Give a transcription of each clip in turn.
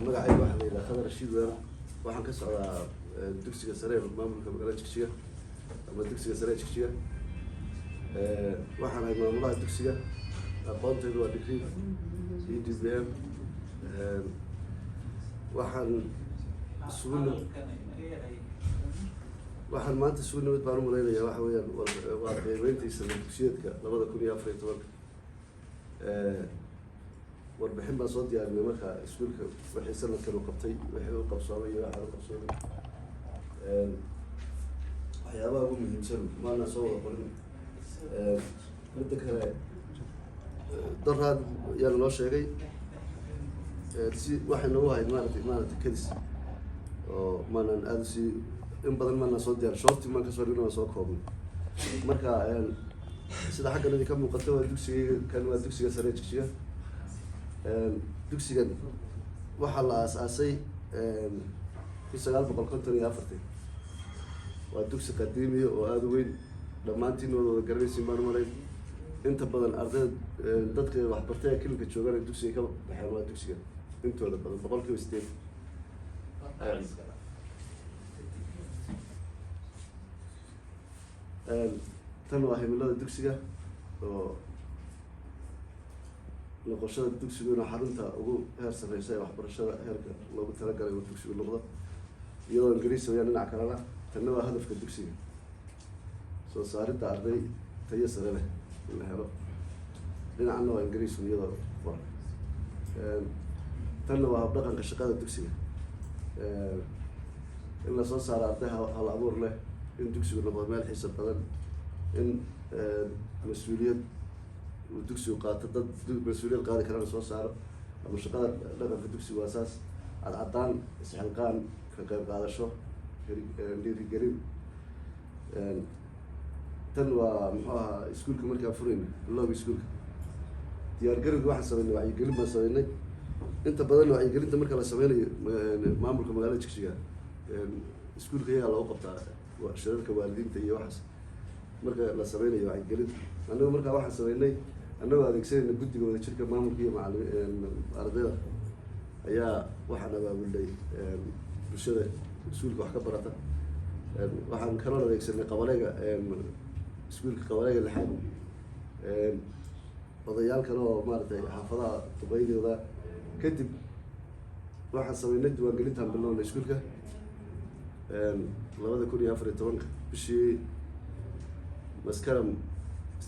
magacayga waxaa la yidhaha Khadar Rashiid Weer waxaan ka socdaa dugsiga sare maamulka magaalada Jigjiga ama dugsiga sare Jigjiga waxaan ahay maamulaha dugsiga aqoontaydu waa degree EDBM waxaan maanta isugu nimid baan u malaynayaa waxa weeyaan waa qiimeyntiisa dugsiyeedka 2014 warbixin baan soo diyaarinay marka iskuulka wixii sanadkan uu qabtay wixii uu qabsoomay iyo waxa uu qabsoomay waxyaabaha ugu muhiimsan maana soo wada qorin midda kale daraad yaa noo sheegay si waxay noogu ahayd maaragtay kadis oo maanan aada si in badan maana soo diyaarin shorti maan kasoo dhigna waan soo koobnay marka sida xaggan idinka muuqata waa dugsiga sare Jigjiga dugsigan waxaa la aasaasay 1954 waa dugsi qadiimi oo aada u weyn dhammaantiin wada garanaysiin baan u malayn inta badan ardayda dadka waxbartay ee kilka joogaan dugsiga ka baxeen waa dugsiga intooda badan 8%. tan waa himilada dugsiga oo noqoshada dugsigu inuu xarunta ugu heer sarreysa ee waxbarashada heerka loogu talagalay uu dugsigu noqdo iyadoo ingiriisi wayaan dhinac kalena tanna waa hadafka dugsiga soo saaridda arday tayo sare leh in la helo dhinacna waa ingiriisi iyadoo qoran tanna waa habdhaqanka shaqada dugsiga in la soo saaro arday hal abuur leh in dugsigu noqdo meel xiisa badan in mas-uuliyad uu dugsigu qaato dad mas-uuliyad qaadi karana soo saaro ama shaqada dhaqanka dugsigu waa saas cadcadaan isxilqaan ka qayb qaadasho dhiirigelin tan waa muxuu ahaa iskuulka markaan furayna bilowga iskuulka diyaargarowga waxaan sameynay wacyigelin baan sameynay inta badan wacyigelinta marka la sameynayo maamulka magaalada Jigjiga iskuulka iyagaa lagu qabtaa shirarka waalidiinta iyo waxaas marka la sameynayo wacyigelin annagu markaa waxaan sameynay annagoo adeegsanayna guddiga wadajirka maamulka iyo ardayda ayaa waxaan abaabulnay bulshada iskuulka wax ka barata waxaan kaloo adeegsanay qabalayga iskuulka qabalayga lixaad odayaalkan oo maaragtay xaafadaha duqeydooda kadib waxaan sameynay diiwaangelintaan bilownay iskuulka 2014 bishii maskaram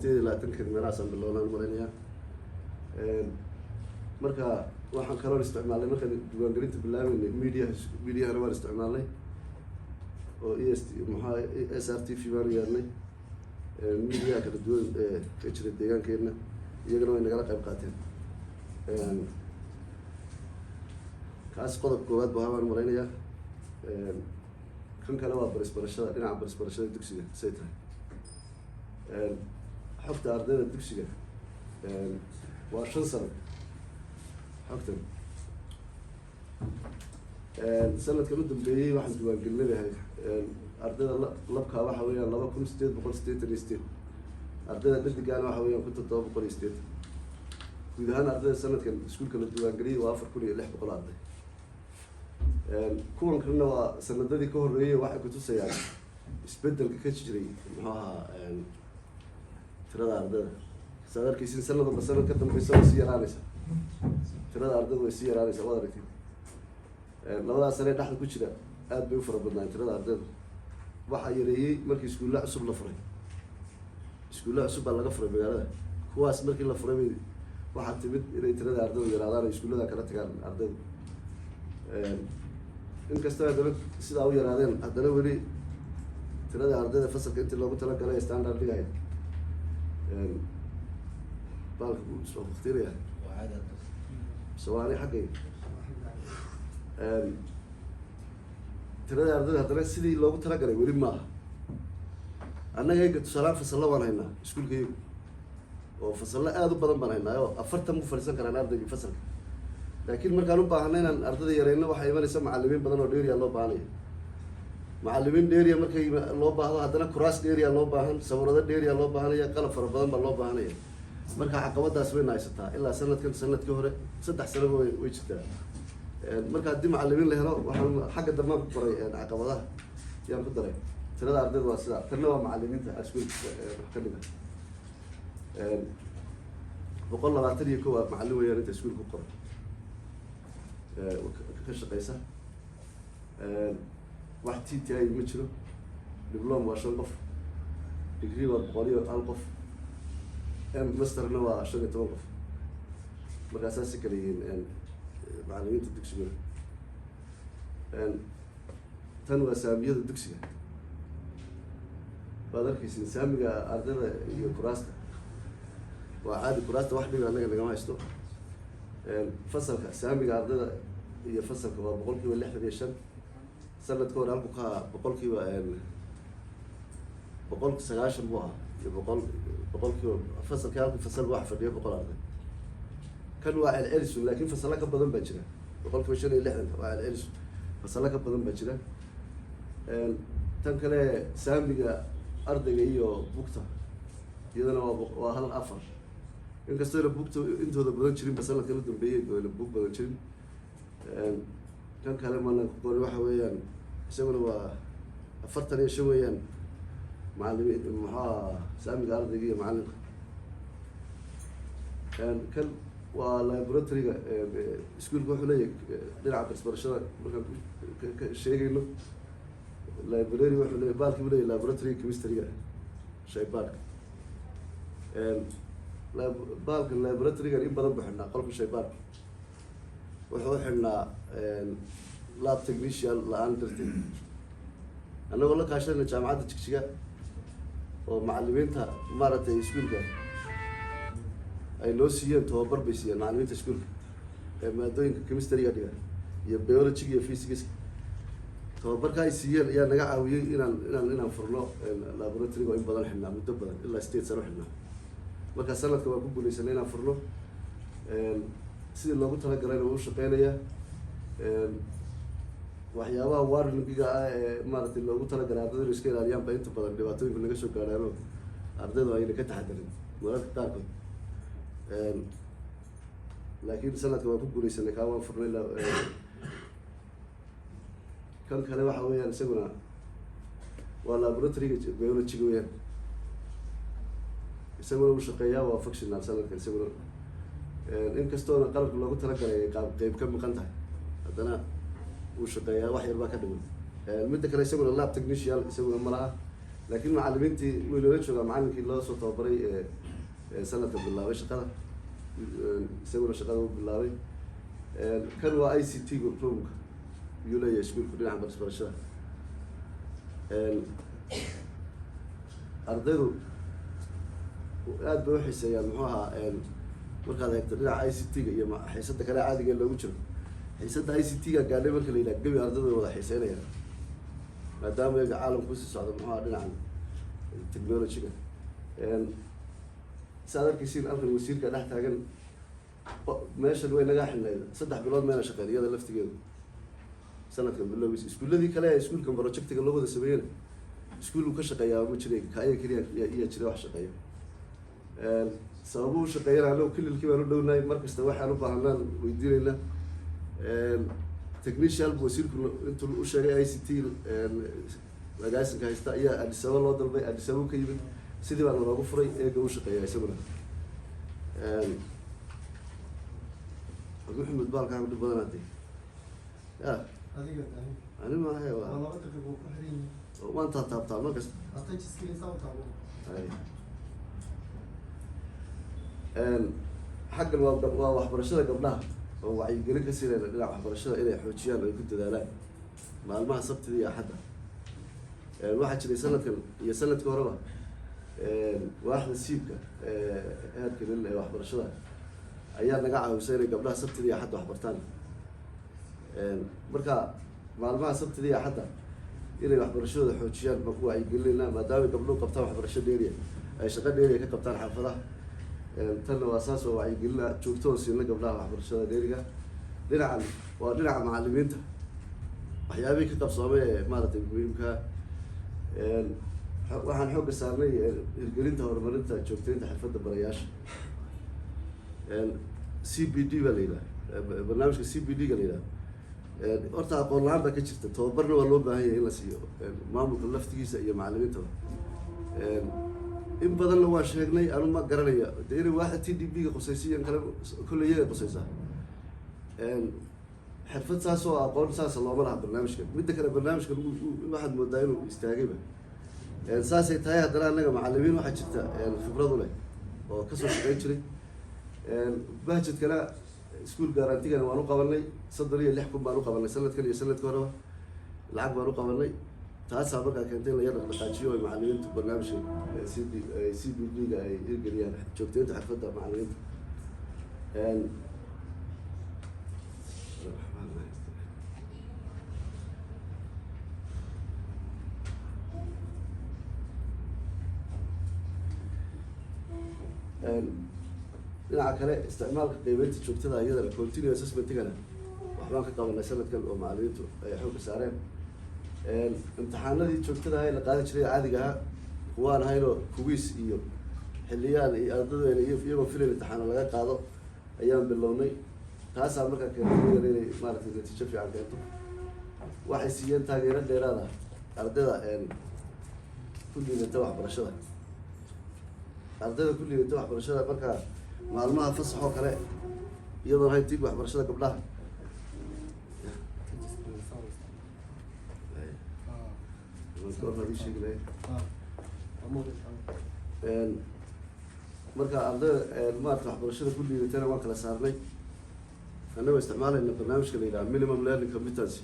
28 meelahaasaan bilownaan malaynayaa marka waxaan kaloo isticmaalnay markaan diiwaangelinta bilaabeynay mediahana waan isticmaalnay oo SRTV baan yeelnay media kala duwan ka jira deegaankeena iyagana way nagala qayb qaateen kaas qodob koowaad baa waan malaynayaa kan kale waa barisbarashada dhinaca barisbarashada dugsiga say tahay xogta ardayda dugsiga waa 5 sano xogtan sanadkan u dambeeyey waxaan diiwaangelinahay ardayda labkaa waxa weeyaan 2888 ardayda dhadigaana waxa weeyaan 1708 guud ahaan ardayda sanadkan iskuulka la diiwaangeliyey waa 4600 arday kuwan kalena waa sanadadii ka horreeyay waxay ku tusayaan isbedelka ka jiray muxuu ahaa tirada ardayda saad arkaysin sanadba sanad ka dambeysa way sii yaraanaysa tirada ardayda way sii yaraanaysa waad aragtid labadaas sane dhexda ku jira aad bay u fara badnaan tirada ardayda waxaa yareeyey markii iskuulla cusub la furay iskuulla cusub baa laga furay magaalada kuwaas markii la furay bay waxaa timid inay tirada ardayda yaraadaan oo iskuullada kala tagaan ardayda inkastoo haddana sidaa u yaraadeen haddana weli tirada ardayda fasalka intii loogu talagalay standard dhigaya baalka buu soo waqtiinaya sawaani xaggay tirada ardayda haddana sidii loogu talagalay weli maaha annaga eega tusaalaan fasalla waan haynaa iskuulka iyagu oo fasalla aada u badan baan haynaa oo 40 ku fadhiisan karaan ardaygii fasalka laakiin markaan u baahanay inaan ardayda yareyno waxay imanaysa macallimiin badan oo dheeriya loo baahanaya macallimiin dheeriya markay loo baahdo haddana kuraas dheeriya loo baahan sawirado dheeriya loo baahanaya qalab fara badan baa loo baahanaya marka caqabadaas way haysataa ilaa sanadkan sanadkii hore 3 sano way jirtaa marka haddii macallimiin la helo waxaan xagga dambaan ku qoray caqabadaha yaan ku daray tirada ardayda waa sidaa tanna waa macallimiinta iskuulka wax ka dhiga 121 waa macallin weeyaan inta iskuulka ku qoray ka shaqeysa wax TTI ma jiro diploma waa 5 qof degree waa 101 qof masterna waa 15 qof marka asaasi kale yihiin macallimiinta dugsiga tan waa saamiyada dugsiga waad arkaysin saamiga ardayda iyo kuraasta waa caadi kuraasta wax dhiga anaga nagama haysto fasalka saamiga ardayda iyo fasalka waa 65% sanadka hore halku ka 90% buu ahaa iyo 100% fasalka halku fasal wax fadhiyo 100 arday kan waa العلس laakiin fasala ka badan baa jira 165 waa العلس fasala ka badan baa jira tan kale saamiga ardayga iyo bugta iyadana waa hal afar inkastoo bugta intooda badan jirin fasala kala dambeeyay oo bug badan jirin kan kale mana qoori waxa weeyaan isaguna waa 45 weeyaan macallimiin maxaa saamiga ardayga iyo macallinka kan waa laboratoryga iskuulka wuxuu leeyahay dhinaca barashada markaan ka sheegayno library wuxuu leeyahay baalkii leeyahay laboratory chemistryga shaybaadhka baalka laboratoryga in badan buu xidhnaa qolka shaybaadhka wuxuu xidhnaa lab technician la-aan darteed annagoo la kaashanayna jaamacadda Jigjiga oo macallimiinta maaragtay iskuulka ay loo siiyeen tababar bay siiyeen macallimiinta iskuulka maadooyinka chemistryga dhiga iyo biology iyo physics tababarka ay siiyeen ayaa naga caawiyay inaan furno laboratoryga in badan xidhnaa muddo badan ilaa 8 sano xidhnaa marka sanadka waa ku guuleysanay inaan furno sidii loogu talagalayna wuu shaqeynayaa waxyaabaha warningiga ah ee maaragtay loogu talagalay ardayda inay iska ilaaliyaan baa inta badan dhibaatooyinka naga soo gaadhaano ardaydu ayna ka taxadarin mararka qaarkood laakiin sanadka waa ku guuleysanay kaa waan furnay kan kale waxa weeyaan isaguna waa laboratoryga biologyga weeyaan isaguna uu shaqeeyaa waa functional sanadka isaguna inkastoona qalabka loogu talagalay qeyb ka maqan tahay haddana uu shaqeeyaa wax yar baa ka dhiman midda kale isaguna lab technician isaguna ma laha laakiin macallimiintii way loola joogaa macallinkii loo soo tababaray sanadka bilaabay shaqada isaguna shaqada uu bilaabay kan waa ICT roomka yuu leeyahay iskuulku dhinaca barashada ardaydu aad bay u xiiseeyaan muxuu ahaa markaad eegto dhinaca ICT-ga iyo xiisada kale caadiga loogu jiro xiisada ICT-ga gaadhay marka la yidhaha gebi ardaydu way wada xiiseynayaan maadaama iyaga caalamku kusii socdo muxuu ahaa dhinacan technology-ga saad arkaysiin halkan wasiirka dhex taagan meeshan way naga xilnayd 3 bilood meena shaqeyn iyada laftigeedu sanadkan bilowgiisa iskuuladii kale ee iskuulkan projectiga loo wada sameeyay iskuul uu ka shaqeeyaa ma jiray kaya kaliya iyo jira wax shaqeeya sababu shaqeeyana loo kililkii baan u dhownaay markasta waxaan u baahnaan weydiinayna technician wasiirku intuu u sheegay ICT agaasinka haysta ayaa Addis Ababa loo dalbay Addis Ababa ka yimid sidii baan loogu furay eega uu shaqeeyaa isaguna Maxamed baalka aan dib badan aday adiga ani ma ahay waa laba daqiiqo ku xiran oo maanta taabtaa markas hata jiskiisa soo taabo xaggan waa waxbarashada gabdhaha oo wacyigelin ka siinayna dhinaca waxbarashada inay xoojiyaan ay ku dadaalaan maalmaha sabtida iyo axadda waxaa jiray sanadkan iyo sanadkii horeba waaxda siibka heerka nin ee waxbarashada ayaa naga caawisay inay gabdhaha sabtida iyo axadda waxbartaan marka maalmaha sabtida iyo axadda inay waxbarashadooda xoojiyaan baan ku wacyigelinayna maadaama gabdhuhu qabtaan waxbarasho dheeriya ay shaqo dheeriya ka qabtaan xaafadaha tanna waa saas oo wacyigelina joogto oo siina gabdhaha waxbarashada dheeriga dhinacan waa dhinaca macallimiinta waxyaabihii ka qabsoomay ee maaragtay muhiimka waxaan xoogga saarnay hirgelinta horumarinta joogteynta xirfadda barayaasha CBD baa la yidhaha barnaamijka CBD-ga la yidhaha horta aqoon la-aan baa ka jirta, tababarna waa loo baahan yahay in la siiyo maamulka laftigiisa iyo macalimiintaba. in badanna waa sheegnay, anu ma garanaya de inay waaxid TDB-ga qusaysiyan kale kolley iyaga qusaysaa. xirfad saas oo aqoon saasa looma laha barnaamijkan. Midda kale barnaamijkan waxaad moodaa inuu istaagayba. saasay tahay haddana annaga macalimiin waxaa jirta khibrad u leh oo kasoo shaqeyn jiray. bahjadkana iskuol garantigana waan u qabanay 36 kun baan u qabanay sanadkan iyo sanadka horeba lacag baan u qabanay. taasaa markaa keentay in la yar dhaqaajiyo ay macalimiintu barnaamijka CBB-ga ay hirgeliyaan joogteynta xirfadda macalimiinta. dhinaca kale isticmaalka qiimeynta joogtada iyadana continuous assessment-gana waxbaan ka qabanay sanadkan oo macalimiintu ay xoogga saareen. imtixaanadii joogtada ahaa ee la qaadi jiray caadiga ahaa kuwaan ahaynoo kuwiis iyo xilliyaan iyo ardadeena iyagoo filan imtixaano laga qaado ayaan bilownay. taasaa markaa keentay inay maaragtay natiijo fiican keento. waxay siiyeen taageero dheeraada ardayda ku liidata waxbarashada. ardayda ku liidata waxbarashada markaa maalmaha fasax oo kale iyadoon ahayn tiib waxbarashada gabdhaha marka ardayda maarata waxbarashada ku liidatana waan kala saarnay annagoo isticmaalayna barnaamijka la yidhaha minimum learning competency.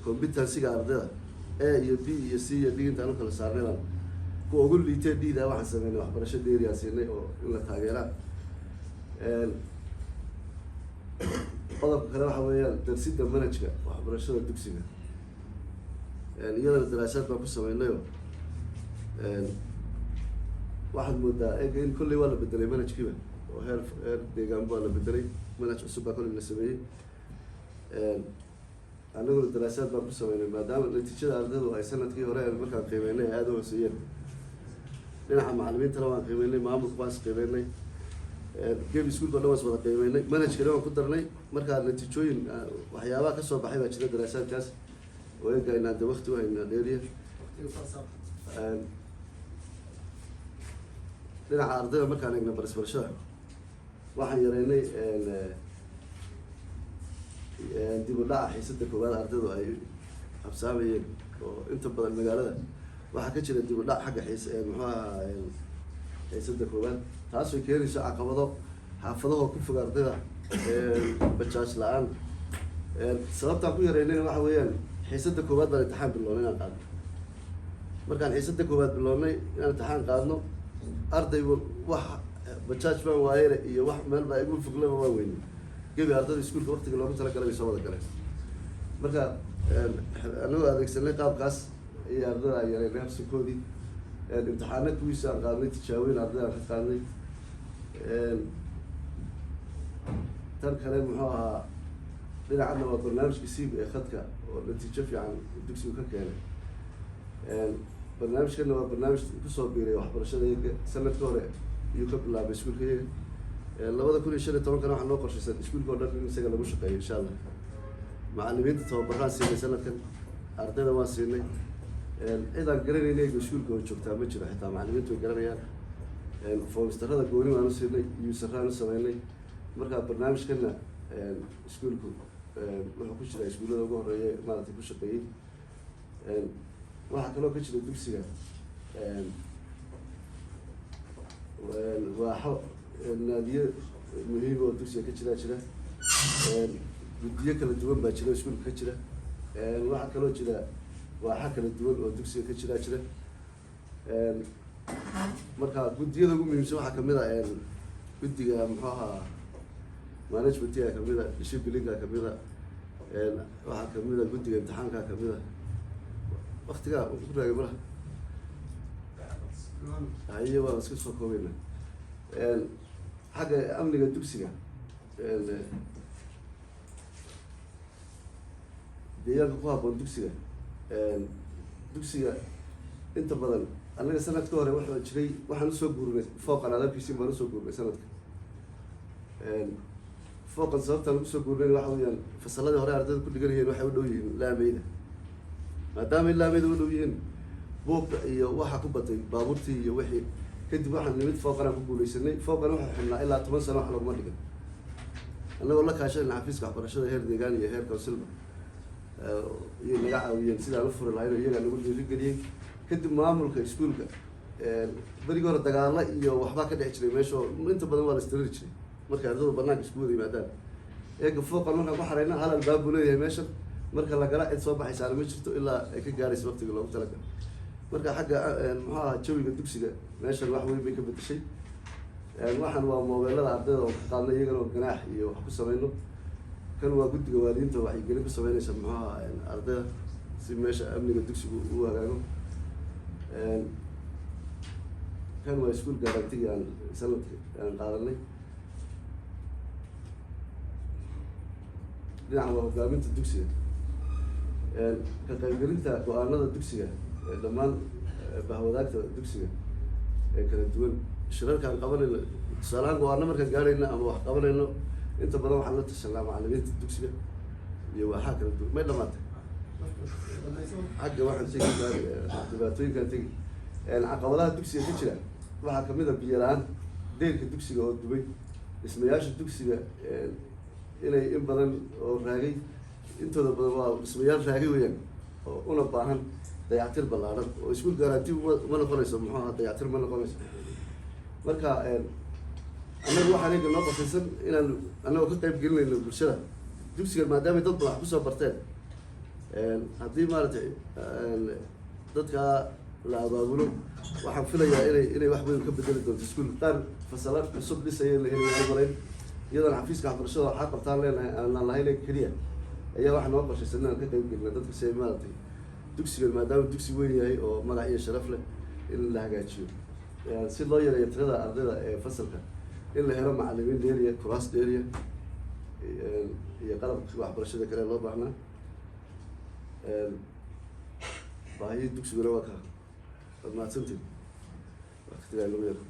competency-ga ardayda A iyo B iyo C iyo D intaan u kala saarnay baan kuwa ugu liitee D-da waxaan sameynay waxbarasho dheeriyaa siinay oo in la taageeraan. qodobka kale waxa weeyaan darsidda manhajka waxbarashada dugsiga. iyadana daraasaad baan ku sameynayoo waxaad moodaa ega in kolley waa la bedelay manhajkiiba oo heer deegaanba waa la bedelay, manhaj cusub baa kolley la sameeyey. anaguna daraasaad baan ku sameynay maadaama natiijada ardaydu ay sanadkii hore markaan qiimeynay aada u hooseeyeen. dhinaca macalimiintana waan qiimeynay, maamulka waan is qiimeynay, gebi iskuulka o dhan waan is wada qiimeynay, manhajkana waan ku darnay. markaa natiijooyin waxyaabaha kasoo baxay baa jira daraasaadkaas oo eega inaan de wakti u haynaa dheeriya. dhinaca ardayda markaan eegna barisbarashada waxaan yareynay dib u dhaca xiisada koowaad ardaydu ay habsaamayeen oo inta badan magaalada waxaa ka jira dib u dhac xagga muxuu ahaa xiisada koowaad. taas way keenayso caqabado xaafadahoo ku fog ardayda, bajaaj la-aan. sababtaan ku yareynayna waxa weeyaan xiisada koowaad baan imtixaan bilownay inaan qaadno. markaan xiisada koowaad bilownay inaan imtixaan qaadno ardaygu wax bajaaj baan waayele iyo wax meel baa igu foglaba waa weynay. gebi ardayda iskuulka waktiga loogu talagalay bay soo wada galeen. marka anagoo adeegsanay qaabkaas iyo ardayda ay yareynay habsankoodii. imtixaano kuwiisa aan qaadnay, tijaabooyin ardayda aan ka qaadnay. tan kale muxuu ahaa dhinacana waa barnaamijka siib ee khadka oo natiijo fiican dugsigu ka keenay. barnaamijkana waa barnaamij kusoo biiray waxbarashada iyaga sanadka hore iyuu ka bilaabay iskuulka iyaga. 2015 waxaa noo qorshaysan iskuulka oo dhan in isaga lagu shaqeeyo insha allah. macalimiinta tababaraan siinay sanadkan, ardayda waan siinay. cidaan garanayna iyaga iskuulka oo joogtaa ma jiro, xitaa macalimiintu way garanayaan. foomstarada gooni waan u siinay, useraan u sameynay. markaa barnaamijkana iskuulku wuxuu ku jiraa iskuullada ugu horeeya maaragtay ku shaqeeyey. waxaa kaloo ka jira dugsiga waaxo naadiyo muhiim oo dugsiga ka jira guddiyo kala duwan baa jira iskuulka ka jira. waxaa kaloo jira waaxa kala duwan oo dugsiga ka jira. marka guddiyada ugu muhiimsan waxaa kamid a guddiga muxuu ahaa management-ga kamid a, discipline-ga kamid a, waxaa kamid a guddiga imtixaanka kamid a. waktigaa ku raagay malaha haye waan iska soo koobeyna. xagga amniga dugsiga deegaanka ku habboon dugsiga. dugsiga inta badan annaga sanadka hore waxaa jiray waxaan usoo guurnay fooqan adabkiisi baan usoo guurnay sanadka. fooqan sababtaan lagu soo guurnayn waxa weeyaan fasalladii hore ardayda ku dhigan yihiin waxay u dhow yihiin laameyda maadaama in laameyda u dhow yihiin buuqa iyo waxaa ku batay baabuurtii iyo wixii kadib waxaan nimid fooqanaan ku guuleysanay fooqan waxaa xidhnaa ilaa 10 sano wax laguma dhigan annagoo la kaashanayna xafiiska waxbarashada heer deegaan iyo heer councilba iyo naga caawiyeen sidaan u furi lahayn iyagaa nagu dhiirigeliyey kadib maamulka iskuulka berigii hore dagaalo iyo waxbaa ka dhici jiray meesha inta badan waa la istiriri jiray marka ardaydu banaanka isku wada yimaadaan eega fooqan markaan ku xareyna hal albaab buu leeyahay meeshan marka la gala cid soo baxaysaana ma jirto ilaa ay ka gaaraysa waqtiga loogu talagalay marka xagga muxuu ahaa jawiga dugsiga meeshan wax weyn bay ka bedeshay waxaan waa moobeelada ardayda oo ka qaadnay iyagana oo ganaax iyo wax ku sameyno kan waa guddiga waalidiinta waxyigelin ku sameynaysa muxuu ahaa ardayda si meesha amniga dugsigu u hagaago kan waa iskuul garantigii aan sanadki aan qaadanay dhinaca waa hogaaminta dugsiga ka qaybgelinta go-aanada dugsiga dhammaan bahwadaagta dugsiga ee kala duwan shirarkaan qabanayno tusaalahaan go-aano markaan gaarayna ama wax qabanayno inta badan waxaan la tashanaa macalimiinta dugsiga iyo waxaa kala duwan may dhamaatay xagga waxaan tegi dhibaatooyinkaan tegi caqabadaha dugsiga ka jira waxaa kamid a biyo la-aan deyrka dugsiga oo dubay dhismayaasha dugsiga inay in badan oo raagay intooda badan waa dhismayaal raagay weyaan oo una baahan dayactir ballaaran oo iskuul garanti ma noqonayso muxuu ahaa dayactir ma noqonayso marka annaga waxaan eega noo qasaysan inaan annagoo ka qayb gelinayno bulshada dugsiga maadaama dad badan wax kusoo barteen haddii maaragtay dadkaa la abaabulo waxaan filayaa inay wax weyn ka bedeli doonto iskuul qaar fasala cusub dhisaya la helay marayn iyadana xafiiska waxbarashada waxaa qabtaan leenahay aanaan lahayn keliya ayaa waxaa noo qorshaysan inaan ka qayb gelina dadka si ay maaragtay dugsiga maadaama dugsi weyn yahay oo magac iyo sharaf leh in la hagaajiyo si loo yareeyo tirada ardayda ee fasalka in la helo macalimiin dheeriya kuraas dheeriya iyo qalabka waxbarashada kale loo baahnaa baahiyii dugsiguna waa ka waad mahadsantiin waqtigaa lagu yaro